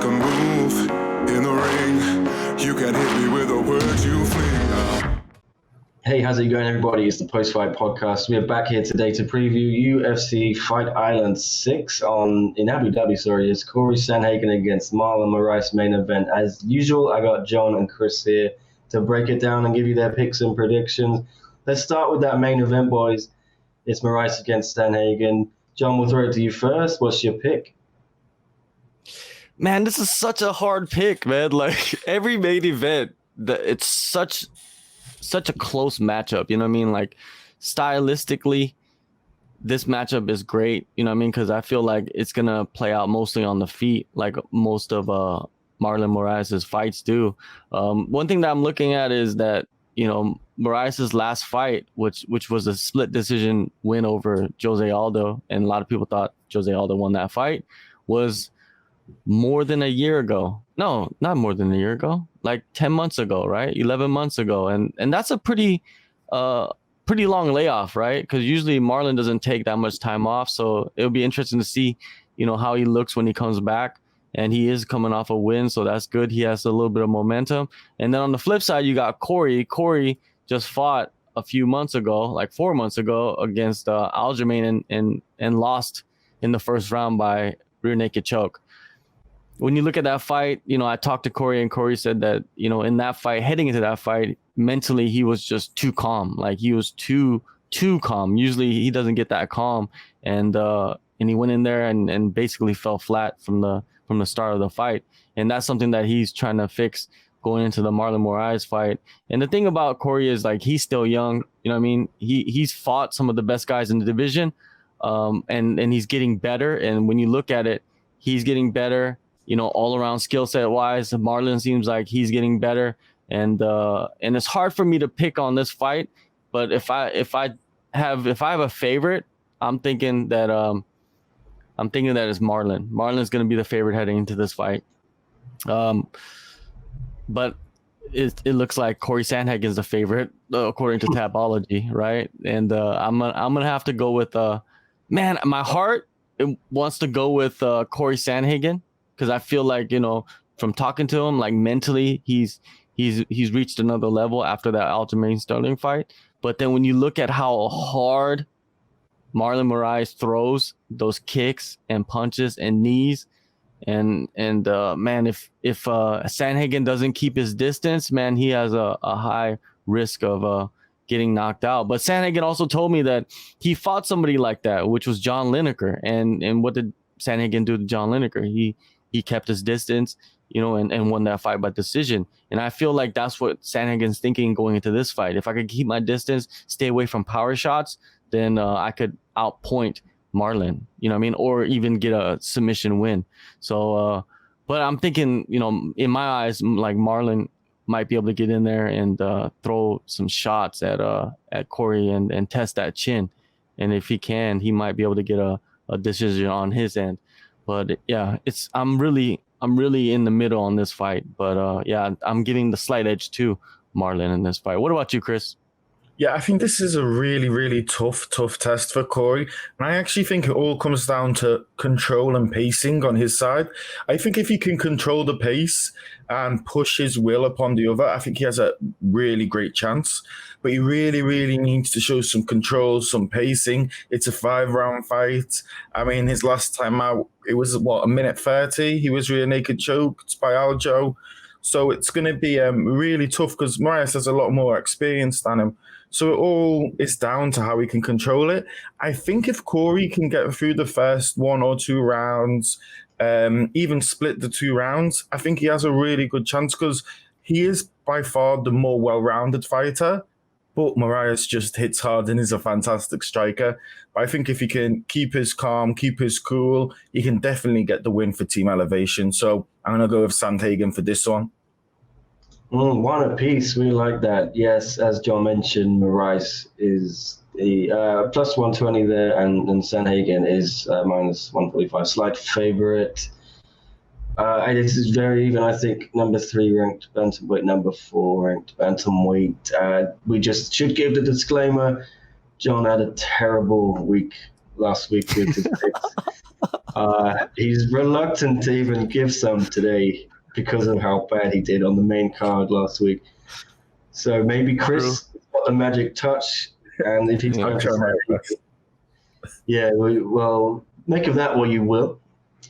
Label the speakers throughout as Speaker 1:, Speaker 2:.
Speaker 1: make a move in the ring. You can hit me with a word you fling.
Speaker 2: Hey, how's it going, everybody? It's the Post-Fight Podcast. We are back here today to preview UFC Fight Island 6 in Abu Dhabi. It's Corey Sandhagen against Marlon Moraes main event. As usual, I got John and Chris here to break it down and give you their picks and predictions. Let's start with that main event, boys. It's Moraes against Sandhagen. John, we'll throw it to you first. What's your pick?
Speaker 3: Man, this is such a hard pick, man. Like every main event, it's such a close matchup. You know what I mean? Like stylistically, this matchup is great. You know what I mean? Because I feel like it's gonna play out mostly on the feet, like most of Marlon Moraes' fights do. One thing that I'm looking at is that Moraes' last fight, which was a split decision win over Jose Aldo, and a lot of people thought Jose Aldo won that fight, was more than a year ago. No, not more than a year ago. Like 10 months ago, right? 11 months ago. And that's a pretty long layoff, right? Because usually Marlon doesn't take that much time off. So it'll be interesting to see, how he looks when he comes back. And he is coming off a win, so that's good. He has a little bit of momentum. And then on the flip side, you got Corey. Corey just fought a few months ago, like 4 months ago, against Aljamain and lost in the first round by rear naked choke. When you look at that fight, I talked to Corey, and Corey said that, in that fight, heading into that fight, mentally he was just too calm. Like he was too calm. Usually he doesn't get that calm, and he went in there and basically fell flat from the start of the fight. And that's something that he's trying to fix going into the Marlon Moraes fight. And the thing about Corey is, like, he's still young. You know what I mean? He's fought some of the best guys in the division, and he's getting better. And when you look at it, he's getting better. All around skill set wise, Marlon seems like he's getting better, and it's hard for me to pick on this fight. But if I have a favorite, I'm thinking that it's Marlon. Marlon's going to be the favorite heading into this fight. But it looks like Corey Sandhagen is the favorite according to Tapology, right? And I'm gonna have to go with man. My heart wants to go with Corey Sandhagen. Because I feel like, from talking to him, like mentally, he's reached another level after that Aljamain Sterling fight. But then when you look at how hard Marlon Moraes throws those kicks and punches and knees, and man, if Sandhagen doesn't keep his distance, man, he has a high risk of getting knocked out. But Sandhagen also told me that he fought somebody like that, which was John Lineker. And what did Sandhagen do to John Lineker? He kept his distance, and won that fight by decision. And I feel like that's what Sandhagen's thinking going into this fight. If I could keep my distance, stay away from power shots, then I could outpoint Marlon, or even get a submission win. So, but I'm thinking, in my eyes, like Marlon might be able to get in there and throw some shots at Corey and test that chin. And if he can, he might be able to get a decision on his end. But yeah, I'm really in the middle on this fight. But yeah, I'm giving the slight edge to Marlon in this fight. What about you, Chris?
Speaker 4: Yeah, I think this is a really, really tough test for Corey. And I actually think it all comes down to control and pacing on his side. I think if he can control the pace and push his will upon the other, I think he has a really great chance. But he really, really needs to show some control, some pacing. It's a 5-round fight. I mean, his last time out, it was, a minute 30? He was rear naked choked by Aljo. So it's going to be really tough because Moraes has a lot more experience than him. So it all is down to how he can control it. I think if Corey can get through the first 1 or 2 rounds, even split the 2 rounds, I think he has a really good chance because he is by far the more well-rounded fighter. But Moraes just hits hard and is a fantastic striker. But I think if he can keep his calm, keep his cool, he can definitely get the win for Team Elevation. So I'm going to go with Sandhagen for this one.
Speaker 2: One apiece. We like that. Yes, as John mentioned, Moraes is the plus 120 there, and Sandhagen is minus 145. Slight favorite. This is very even. I think number 3 ranked bantamweight, number 4 ranked bantamweight. We just should give the disclaimer. John had a terrible week last week with his picks. He's reluctant to even give some today because of how bad he did on the main card last week. So maybe Chris got the magic touch, and if he well, make of that what you will.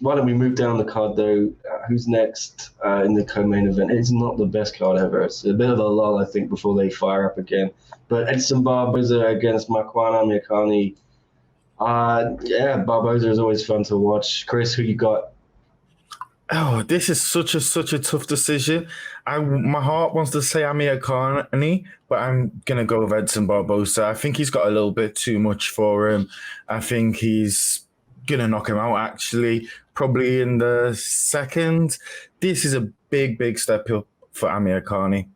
Speaker 2: Why don't we move down the card though? Who's next in the co-main event? It's not the best card ever. It's a bit of a lull, I think, before they fire up again. But Edson Barboza against Makwan Amirkhani. Barboza is always fun to watch. Chris, who you got?
Speaker 4: Oh, this is such a tough decision. My heart wants to say Amirkhani, but I'm gonna go with Edson Barboza. I think he's got a little bit too much for him. I think he's gonna knock him out actually, probably in the second. This is a big step up for Amirkhani.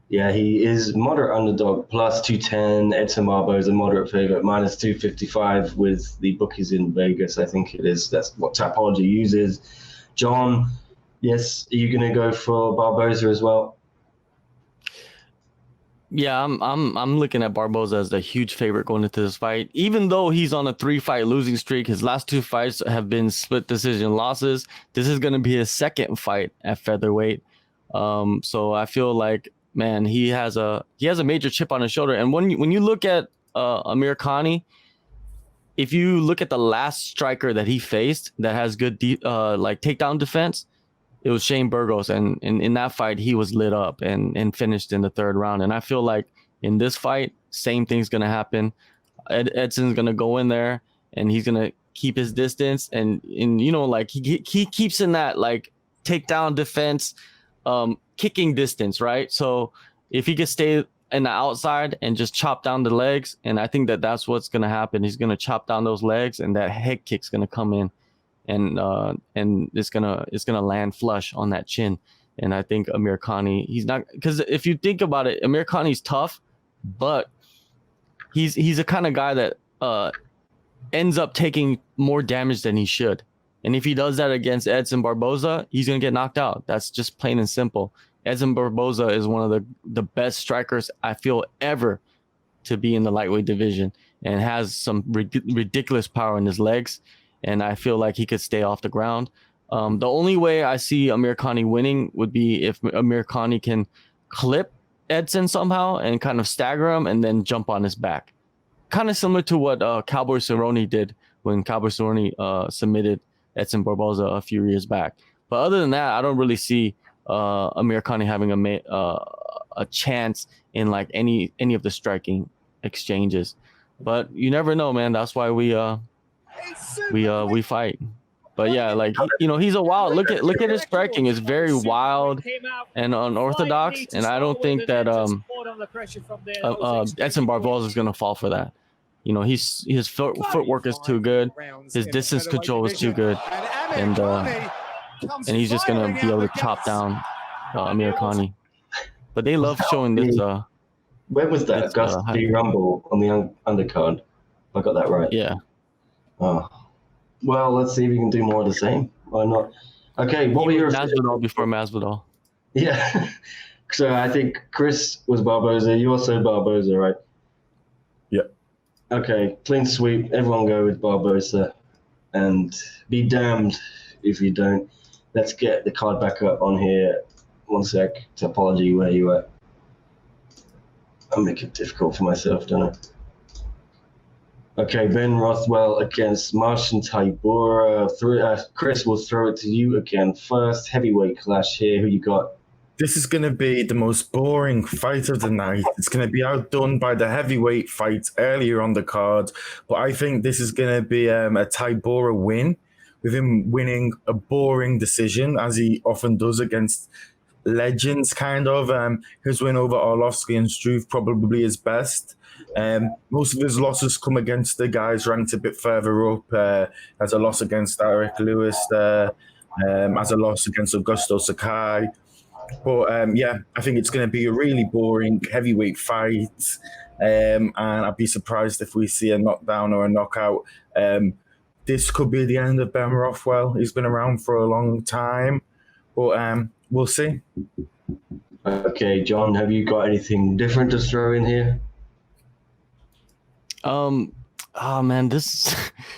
Speaker 2: Yeah, he is moderate underdog, plus 210. Edson Barboza, moderate favorite, minus 255 with the bookies in Vegas. I think it is. That's what Tapology uses. John, yes, are you going to go for Barboza as well?
Speaker 3: Yeah, I'm looking at Barboza as the huge favorite going into this fight. Even though he's on a 3-fight losing streak, his last 2 fights have been split decision losses. This is going to be his second fight at featherweight. So I feel like, man, he has a major chip on his shoulder. And when you look at Amirkhani, if you look at the last striker that he faced that has good takedown defense, it was Shane Burgos, and in that fight he was lit up and finished in the 3rd round. And I feel like in this fight, same thing's gonna happen. Edson's gonna go in there and he's gonna keep his distance, and you know, like he keeps in that like takedown defense, kicking distance, right? So if he could stay in the outside and just chop down the legs, and I think that's what's gonna happen. He's gonna chop down those legs, and that head kick's gonna come in, and it's gonna land flush on that chin. And I think Amirkhani, he's not, because if you think about it, Amirkhani's tough, but he's a kind of guy that ends up taking more damage than he should. And if he does that against Edson Barboza, he's gonna get knocked out. That's just plain and simple. Edson Barboza is one of the best strikers I feel ever to be in the lightweight division, and has some ridiculous power in his legs. And I feel like he could stay off the ground. The only way I see Amirkhani winning would be if Amirkhani can clip Edson somehow and kind of stagger him and then jump on his back. Kind of similar to what Cowboy Cerrone did when Cowboy Cerrone submitted Edson Barboza a few years back. But other than that, I don't really see Amirkhani having a chance in like any of the striking exchanges. But you never know, man. That's why we fight. But yeah, like, you know, he's a wild. Look at his striking. It's very wild and unorthodox, and I don't think that Edson Barboza is gonna fall for that. You know, his footwork is too good, his distance control is too good, and he's just gonna be able to chop down Amirkhani. But they love showing this.
Speaker 2: Where was that? Gusty Rumble on the undercard. I got that right.
Speaker 3: Yeah.
Speaker 2: Oh. Well, let's see if we can do more of the same. Why not? Okay, what were your
Speaker 3: Masvidal before Masvidal?
Speaker 2: Yeah. So I think Chris was Barboza. You also Barboza, right?
Speaker 4: Yep.
Speaker 2: Okay, clean sweep. Everyone go with Barboza, and be damned if you don't. Let's get the card back up on here. One sec. Topology, where you at? I'll make it difficult for myself, don't I? Okay, Ben Rothwell against Marcin Tybura. Chris, will throw it to you again first. Heavyweight clash here. Who you got?
Speaker 4: This is going to be the most boring fight of the night. It's going to be outdone by the heavyweight fight earlier on the card. But I think this is going to be a Tybura win, with him winning a boring decision, as he often does against legends, kind of. His win over Arlovsky and Struve probably his best. Most of his losses come against the guys ranked a bit further up. Has a loss against Derek Lewis there, has a loss against Augusto Sakai. But I think it's going to be a really boring heavyweight fight, and I'd be surprised if we see a knockdown or a knockout. This could be the end of Ben Rothwell. He's been around for a long time, but we'll see.
Speaker 2: Okay, John, have you got anything different to throw in here?
Speaker 3: Oh man, this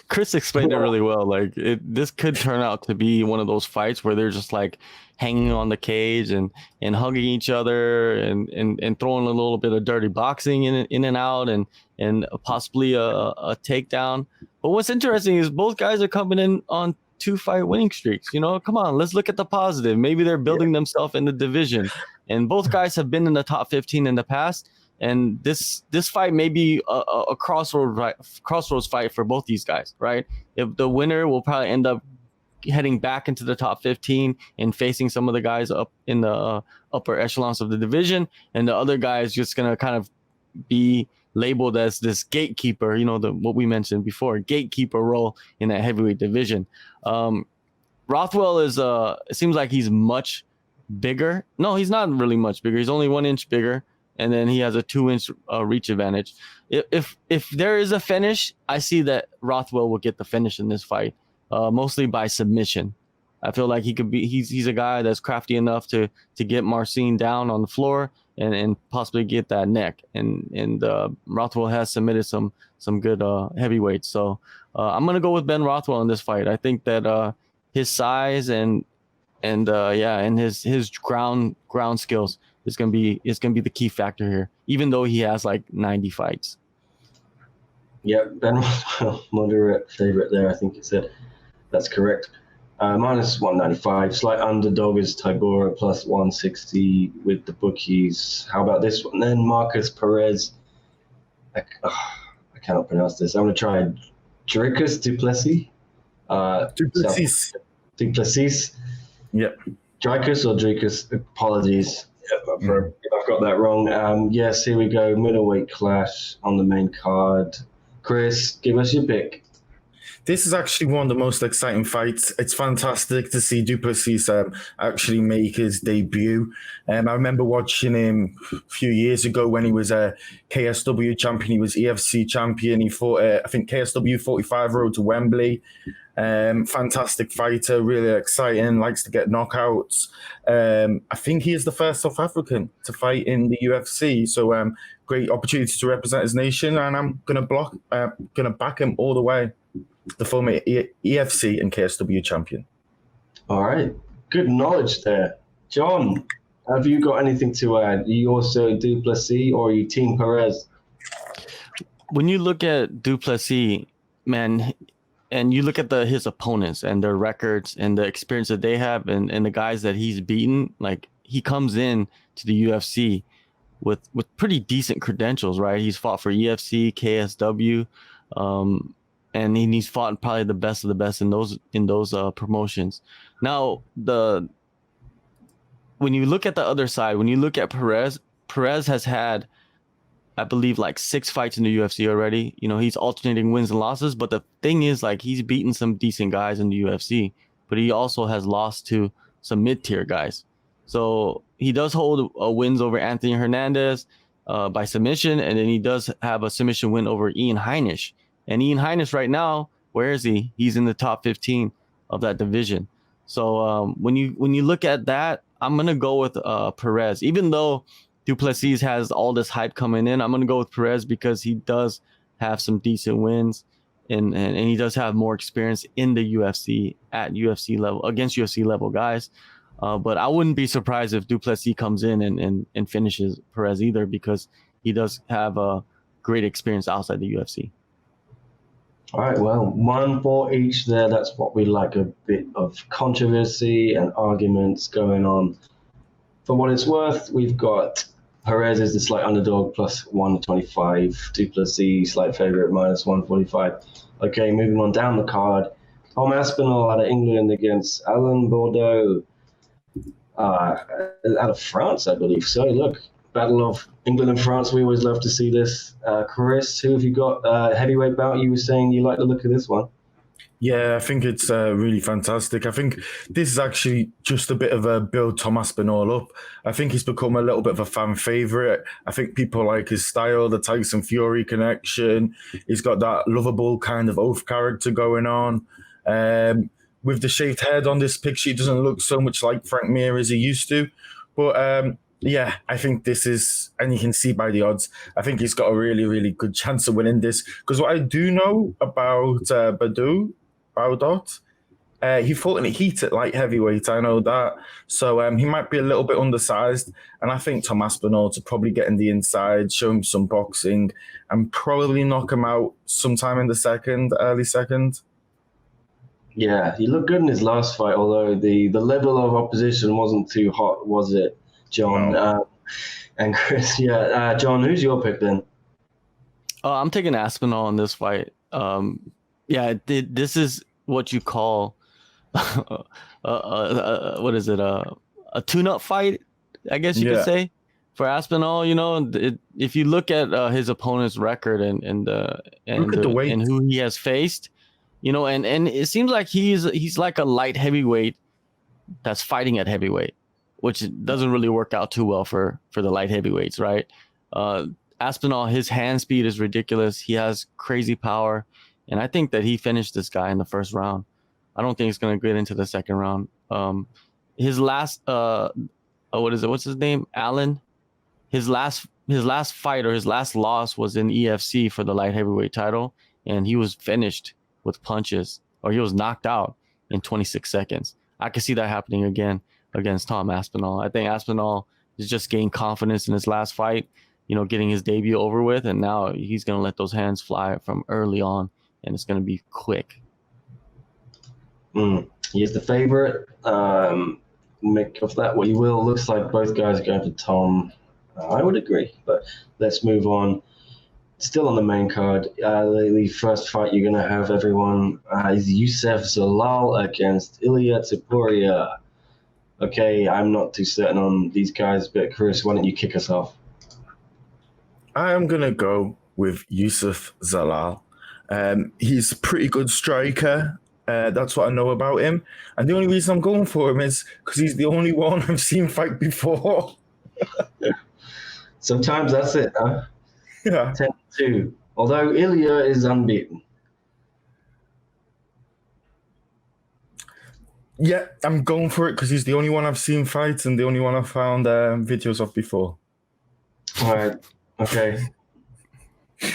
Speaker 3: Chris explained it really well. Like this could turn out to be one of those fights where they're just like hanging on the cage and hugging each other and throwing a little bit of dirty boxing in and out and possibly a takedown. But what's interesting is both guys are coming in on 2 fight winning streaks. You know, come on, let's look at the positive. Maybe they're building themselves in the division, and both guys have been in the top 15 in the past. And this fight may be a crossroads fight for both these guys, right? If the winner will probably end up heading back into the top 15 and facing some of the guys up in the upper echelons of the division, and the other guy is just gonna kind of be labeled as this gatekeeper, you know, what we mentioned before, gatekeeper role in that heavyweight division. Rothwell is it seems like he's much bigger. No, he's not really much bigger. He's only 1 inch bigger. And then he has a 2 inch reach advantage. If there is a finish, I see that Rothwell will get the finish in this fight, mostly by submission. I feel like he could be. He's a guy that's crafty enough to get Marcin down on the floor and possibly get that neck. And Rothwell has submitted some good heavyweights. So I'm gonna go with Ben Rothwell in this fight. I think that his size and his ground skills is gonna be the key factor here, even though he has like 90 fights.
Speaker 2: Yeah, Ben Rothwell, moderate favorite there. I think it's it. That's correct. Minus 195. Slight underdog is Tybura, plus 160 with the bookies. How about this one then? Marcus Perez. I cannot pronounce this. I'm gonna try Dricus Duplessis. Duplessis.
Speaker 4: Yep.
Speaker 2: Dricus or Dricus? Apologies if I've got that wrong. Yes, here we go. Middleweight clash on the main card. Chris, give us your pick.
Speaker 4: This is actually one of the most exciting fights. It's fantastic to see Duplessis actually make his debut. I remember watching him a few years ago when he was a KSW champion. He was EFC champion. He fought, I think, KSW 45 Road to Wembley. Fantastic fighter, really exciting, likes to get knockouts. I think he is the first South African to fight in the UFC. So great opportunity to represent his nation, and I'm gonna back him all the way. The former EFC and KSW champion.
Speaker 2: All right. Good knowledge there. John, have you got anything to add? Are you also Duplessis or are you Team Perez?
Speaker 3: When you look at Duplessis, man, and you look at his opponents and their records and the experience that they have and the guys that he's beaten, like he comes in to the UFC with pretty decent credentials, right? He's fought for EFC, KSW, and he's fought probably the best of the best in those promotions. Now, when you look at the other side, when you look at Perez has had, I believe, like 6 fights in the UFC already. You know, he's alternating wins and losses, but the thing is, like, he's beaten some decent guys in the UFC, but he also has lost to some mid-tier guys. So he does hold wins over Anthony Hernandez by submission, and then he does have a submission win over Ian Heinisch. And Ian Heinisch right now, where is he? He's in the top 15 of that division. So when you look at that, I'm gonna go with Perez. Even though Duplessis has all this hype coming in, I'm gonna go with Perez because he does have some decent wins, and he does have more experience in the UFC at UFC level against UFC level guys. But I wouldn't be surprised if Duplessis comes in and finishes Perez either, because he does have a great experience outside the UFC.
Speaker 2: All right, well, 1 for each there. That's what we like, a bit of controversy and arguments going on. For what it's worth, we've got Perez is the slight underdog, plus 125. Duplessis, slight favorite, minus 145. Okay, moving on down the card. Tom Aspinall out of England against Alain Bordeaux out of France, I believe. So, look, battle of England and France. We always love to see this. Chris, who have you got? Heavyweight bout. You were saying you like the look of this one.
Speaker 4: Yeah, I think it's really fantastic. I think this is actually just a bit of a build Tom Aspinall up. I think he's become a little bit of a fan favourite. I think people like his style, the Tyson Fury connection. He's got that lovable kind of oath character going on. With the shaved head on this picture, he doesn't look so much like Frank Mir as he used to. But Yeah, I think this is, and you can see by the odds, I think he's got a really, really good chance of winning this. Because what I do know about Baudot, he fought in a heat at light heavyweight. I know that. So he might be a little bit undersized. And I think Tom Aspinall to probably get in the inside, show him some boxing, and probably knock him out sometime in the early second.
Speaker 2: Yeah, he looked good in his last fight, although the level of opposition wasn't too hot, was it, John?
Speaker 4: No.
Speaker 2: And Chris, yeah. John, who's your pick then?
Speaker 3: I'm taking Aspinall in this fight. This is what you call what is it? A tune-up fight, I guess you could say, for Aspinall. You know, if you look at his opponent's record and who he has faced, you know, and it seems like he's like a light heavyweight that's fighting at heavyweight, which doesn't really work out too well for the light heavyweights, right? Aspinall, his hand speed is ridiculous. He has crazy power, and I think that he finished this guy in the first round. I don't think it's going to get into the second round. His last, what is it? What's his name? Allen. His last fight, or his last loss, was in EFC for the light heavyweight title, and he was finished with punches, or he was knocked out in 26 seconds. I could see that happening again against Tom Aspinall. I think Aspinall has just gained confidence in his last fight, you know, getting his debut over with, and now he's going to let those hands fly from early on, and it's going to be quick.
Speaker 2: He is the favorite. Make of that what you will. Looks like both guys are going for Tom. I would agree, but let's move on. Still on the main card, the first fight you're going to have, everyone, is Youssef Zalal against Ilia Topuria. Okay, I'm not too certain on these guys, but Chris, why don't you kick us off?
Speaker 4: I am going to go with Youssef Zalal. He's a pretty good striker. That's what I know about him. And the only reason I'm going for him is because he's the only one I've seen fight before.
Speaker 2: Sometimes that's it, huh?
Speaker 4: Yeah.
Speaker 2: 10-2. Although Ilya is unbeaten.
Speaker 4: Yeah, I'm going for it because he's the only one I've seen fight and the only one I've found videos of before.
Speaker 2: All right. Okay.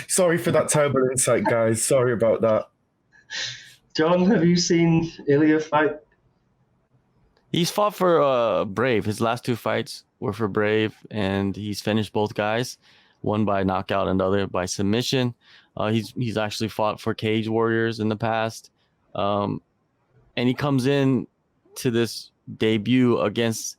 Speaker 4: Sorry for that terrible insight, guys. Sorry about that.
Speaker 2: John, have you seen Ilya fight?
Speaker 3: He's fought for Brave. His last two fights were for Brave, and he's finished both guys. One by knockout and the other by submission. He's actually fought for Cage Warriors in the past. And he comes in to this debut against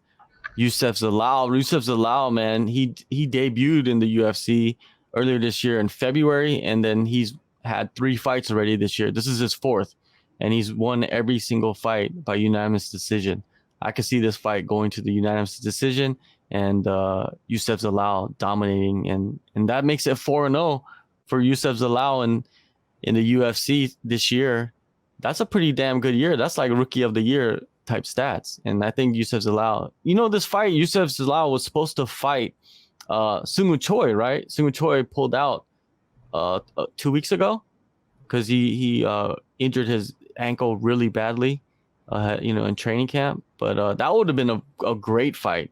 Speaker 3: Youssef Zalal. Youssef Zalal, man, he debuted in the UFC earlier this year in February, and then he's had 3 fights already this year. This is his 4th, and he's won every single fight by unanimous decision. I could see this fight going to the unanimous decision, and Youssef Zalal dominating, and that makes it 4-0 for Youssef Zalal in the UFC this year. That's a pretty damn good year. That's like rookie of the year type stats. And I think Youssef Zalal, you know, this fight, Youssef Zalal was supposed to fight Seung-Woo Choi, right? Seung-Woo Choi pulled out 2 weeks ago because he injured his ankle really badly, in training camp. But that would have been a great fight.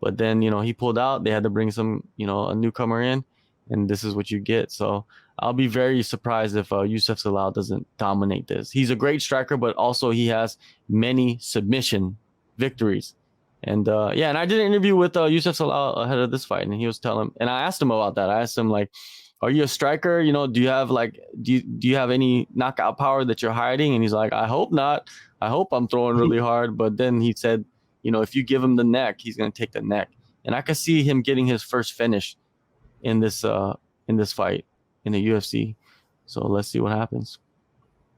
Speaker 3: But then, he pulled out. They had to bring some, a newcomer in, and this is what you get. So I'll be very surprised if Youssef Zalal doesn't dominate this. He's a great striker, but also he has many submission victories. And and I did an interview with Youssef Zalal ahead of this fight, and he was telling, and I asked him about that. I asked him, like, are you a striker? Do you have do you have any knockout power that you're hiding? And he's like, I hope not. I hope I'm throwing really hard. But then he said, if you give him the neck, he's going to take the neck. And I could see him getting his first finish in this fight in the UFC. So let's see what happens.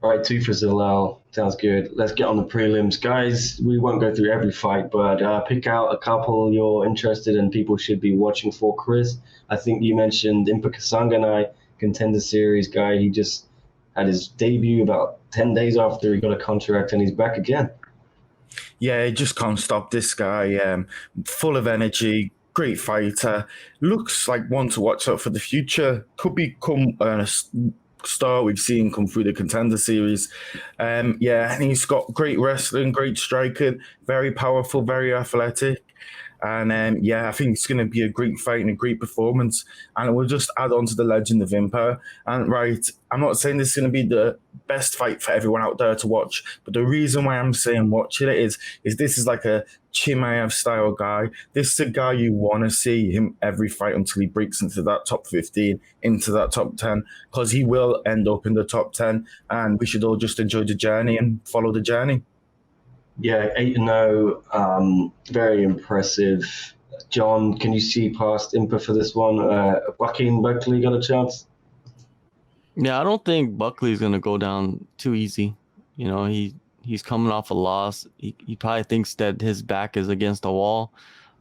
Speaker 2: All right, 2 for Zalal. Sounds good. Let's get on the prelims. Guys, we won't go through every fight, but pick out a couple you're interested in, people should be watching for. Chris, I think you mentioned Impa Kasanganay, Contender Series guy. He just had his debut about 10 days after he got a contract, and he's back again.
Speaker 4: Yeah, you just can't stop this guy. Full of energy, great fighter. Looks like one to watch out for the future. Could become a star we've seen come through the Contender Series. And he's got great wrestling, great striking, very powerful, very athletic. And yeah, I think it's going to be a great fight and a great performance. And it will just add on to the legend of Impa. And right, I'm not saying this is going to be the best fight for everyone out there to watch, but the reason why I'm saying watch it is this is like a Chimaev style guy. This is a guy you want to see him every fight until he breaks into that top 15, into that top 10, because he will end up in the top 10. And we should all just enjoy the journey and follow the journey.
Speaker 2: Yeah, 8-0, very impressive. John, can you see past Impa for this one? Joaquin Buckley got a chance?
Speaker 3: Yeah, I don't think Buckley's gonna go down too easy. You know, he's coming off a loss. He probably thinks that his back is against the wall.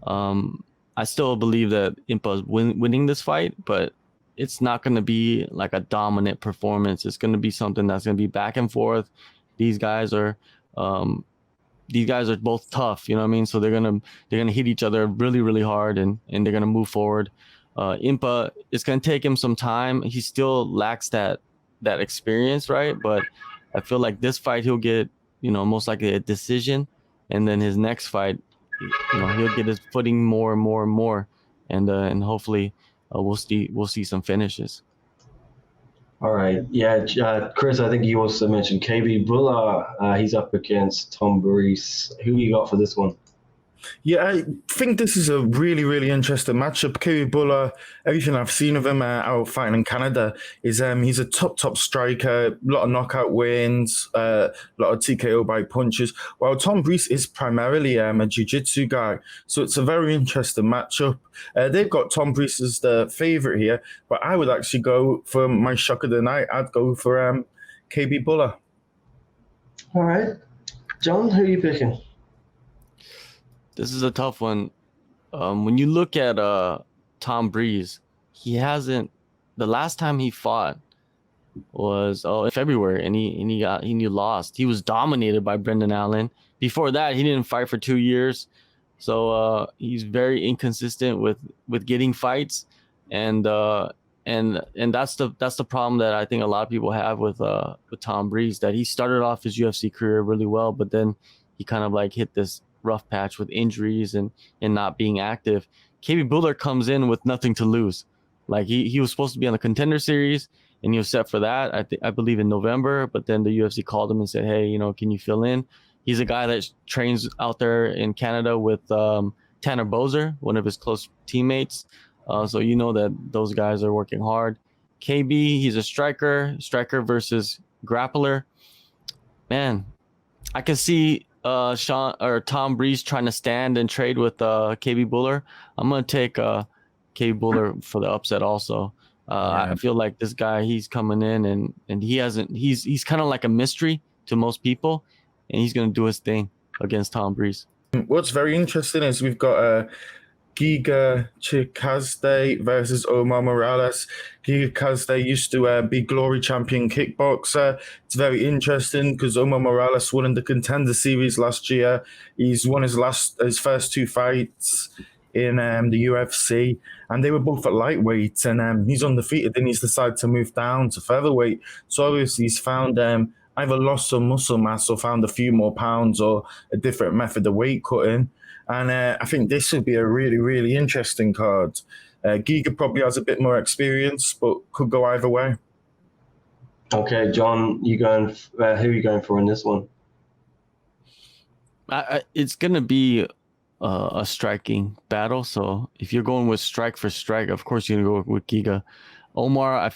Speaker 3: I still believe that Impa's winning this fight, but it's not gonna be like a dominant performance. It's gonna be something that's gonna be back and forth. These guys are both tough, you know what I mean? So they're gonna hit each other really, really hard, and they're gonna move forward. Impa, it's gonna take him some time. He still lacks that experience, right? But I feel like this fight he'll get, most likely a decision, and then his next fight, he'll get his footing more and more and more, and hopefully we'll see some finishes.
Speaker 2: All right. Yeah, Chris, I think you also mentioned KB Buller. He's up against Tom Breese. Who you got for this one?
Speaker 4: Yeah, I think this is a really, really interesting matchup. KB Buller, everything I've seen of him out fighting in Canada is he's a top striker, a lot of knockout wins, a lot of TKO by punches, while Tom Breese is primarily a jiu-jitsu guy. So it's a very interesting matchup. They've got Tom Breese as the favorite here, but I would actually go for my shock of the night. I'd go for KB Buller.
Speaker 2: All right. John, who are you picking?
Speaker 3: This is a tough one. When you look at Tom Breese, the last time he fought was in February, and he lost. He was dominated by Brendan Allen. Before that, he didn't fight for 2 years, so he's very inconsistent with getting fights, and that's the problem that I think a lot of people have with Tom Breese, that he started off his UFC career really well, but then he kind of like hit this rough patch with injuries and not being active. KB Buller comes in with nothing to lose. Like he was supposed to be on the Contender Series, and he was set for that, I believe in November, but then the UFC called him and said, hey, can you fill in? He's a guy that trains out there in Canada with Tanner Boser, one of his close teammates. So that those guys are working hard. KB, he's a striker versus grappler. Man, I can see Tom Breese trying to stand and trade with KB Buller. I'm gonna take KB Buller for the upset also. I feel like this guy, he's coming in and he's kind of like a mystery to most people, and he's gonna do his thing against Tom Breese.
Speaker 4: What's very interesting is we've got Giga Chikazde versus Omar Morales. Giga Chikazde used to be glory champion kickboxer. It's very interesting because Omar Morales won in the Contender Series last year. He's won his first 2 fights in the UFC, and they were both at lightweight, and he's undefeated, and he's decided to move down to featherweight. So obviously he's found either lost some muscle mass or found a few more pounds or a different method of weight cutting. And I think this would be a really, really interesting card. Giga probably has a bit more experience, but could go either way.
Speaker 2: Okay, John, who are you going for in this one?
Speaker 3: It's going to be a striking battle. So if you're going with strike for strike, of course you're going to go with Giga. Omar,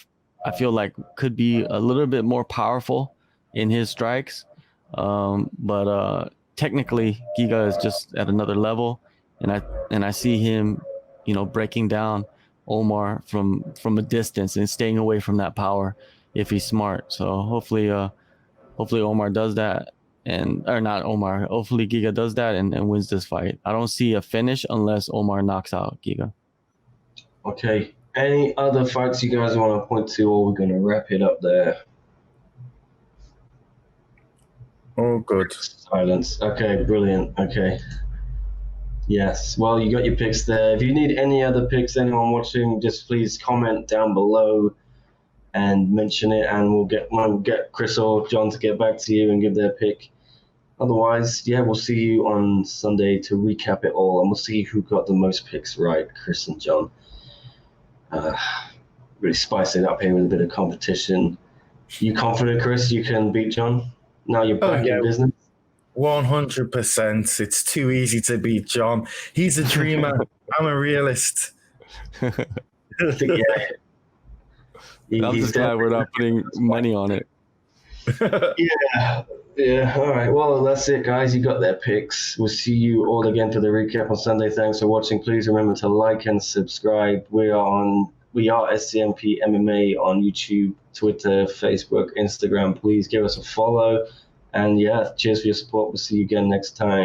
Speaker 3: I feel like could be a little bit more powerful in his strikes. But technically Giga is just at another level, and I see him, breaking down Omar from a distance and staying away from that power if he's smart. So hopefully Omar does that, hopefully Giga does that and wins this fight. I don't see a finish unless Omar knocks out Giga.
Speaker 2: Okay. Any other fights you guys want to point to, or we're going to wrap it up there?
Speaker 4: Oh, good.
Speaker 2: Silence. Okay, brilliant. Okay. Yes. Well, you got your picks there. If you need any other picks, anyone watching, just please comment down below and mention it, and we'll get Chris or John to get back to you and give their pick. Otherwise, yeah, we'll see you on Sunday to recap it all, and we'll see who got the most picks right, Chris and John. Really spice it up here with a bit of competition. You confident, Chris, you can beat John? Now you're back in business?
Speaker 4: 100%. It's too easy to beat John. He's a dreamer. I'm a realist.
Speaker 2: Yeah.
Speaker 3: I'm just glad we're not putting money on it.
Speaker 2: Yeah. All right. Well, that's it, guys. You got their picks. We'll see you all again for the recap on Sunday. Thanks for watching. Please remember to like and subscribe. We are SCMP MMA on YouTube, Twitter, Facebook, Instagram. Please give us a follow. And yeah, cheers for your support. We'll see you again next time.